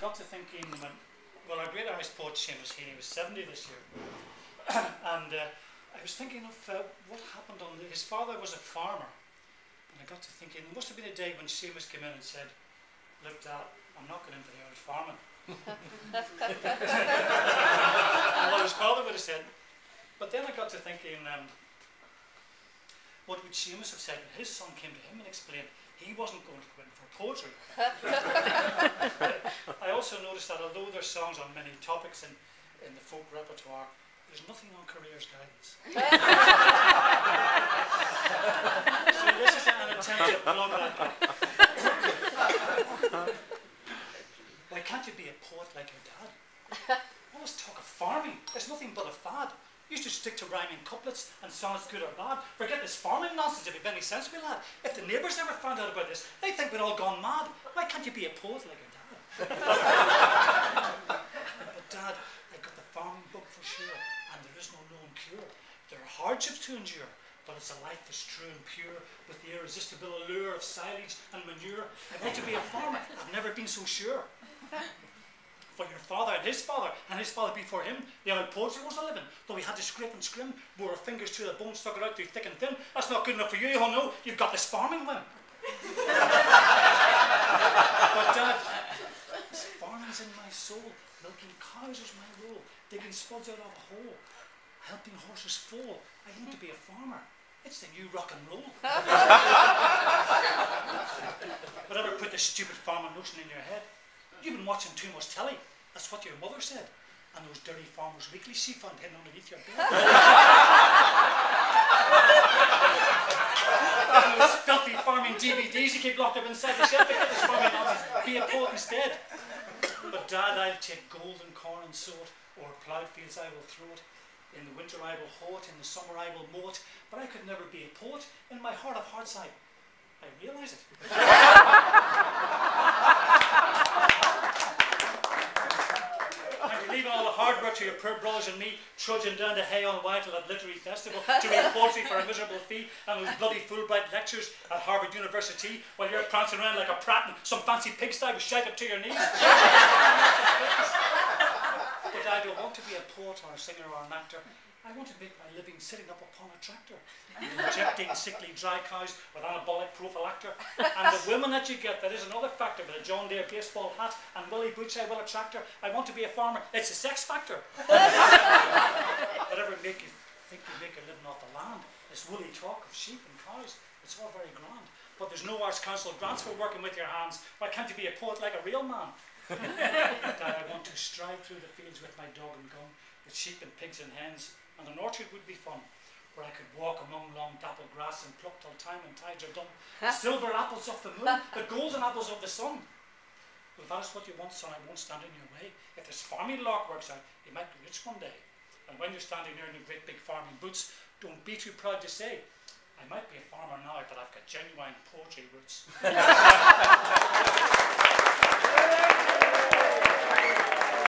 got to thinking, well, our great Irish poet Seamus Heaney was 70 this year, and I was thinking of what happened on his father was a farmer, and I got to thinking there must have been a day when Seamus came in and said, "Look, Dad, I'm not going into the Irish farming." And what his father would have said. But then I got to thinking, what would Seamus have said when his son came to him and explained he wasn't going to go in for poetry? I also noticed that although there's songs on many topics in the folk repertoire, there's nothing on careers guidance. So this is an attempt to plug that. Why can't you be a poet like your dad? Always talk of farming. There's nothing but a fad. You used to stick to rhyming couplets and sonnets good or bad. Forget this farming nonsense if you've any sense, me lad. If the neighbours ever found out about this, they think we're all gone mad. Why can't you be a poet like your dad? But Dad, I got the farming bug for sure, and there is no known cure. There are hardships to endure, but it's a life that's true and pure, with the irresistible allure of silage and manure. I want to be a farmer. I've never been so sure. For your father and his father before him, the old poetry was a living. Though we had to scrape and scrim, bore our fingers to the bone, stuck it out through thick and thin. That's not good enough for you, you all know. You've got this farming whim. But Dad, this farming's in my soul. Milking cows is my role. Digging spuds out of a hole. Helping horses foal. I want to be a farmer. It's the new rock and roll. Whatever put this stupid farming notion in your head? You've been watching too much telly. That's what your mother said. And those dirty Farmers Weekly she found hidden underneath your bed. And those filthy farming DVDs you keep locked up inside the shelf. Get this farming nonsense. Be a poet instead. But Dad, I'll take golden corn and sow it, or ploughed fields I will throw it. In the winter I will hoe it, in the summer I will mow it. But I could never be a poet. In my heart of hearts I realise it. Leaving all the hard work to your poor brothers and me, trudging down to Hay on White to that literary festival to read poetry for a miserable fee, and those bloody Fulbright lectures at Harvard University, while you're prancing around like a prat in some fancy pigsty with shite up to your knees. But I don't want to be a poet or a singer or an actor. I want to make my living sitting up upon a tractor, injecting sickly dry cows with anabolic prophylactor. And the women that you get, that is another factor, with a John Deere baseball hat and woolly boots I will a tractor. I want to be a farmer. It's a sex factor. Whatever make you think you make a living off the land, this woolly talk of sheep and cows, it's all very grand. But there's no Arts Council grants for working with your hands. Why can't you be a poet like a real man? Dad, I want to stride through the fields with my dog and gun, with sheep and pigs and hens. And an orchard would be fun, where I could walk among long dappled grass and pluck till time and tides are done. The silver apples of the moon, the golden apples of the sun. Well, if that is what you want, son, I won't stand in your way. If this farming lark works out, you might be rich one day. And when you're standing there in your great big farming boots, don't be too proud to say, I might be a farmer now, but I've got genuine poetry roots.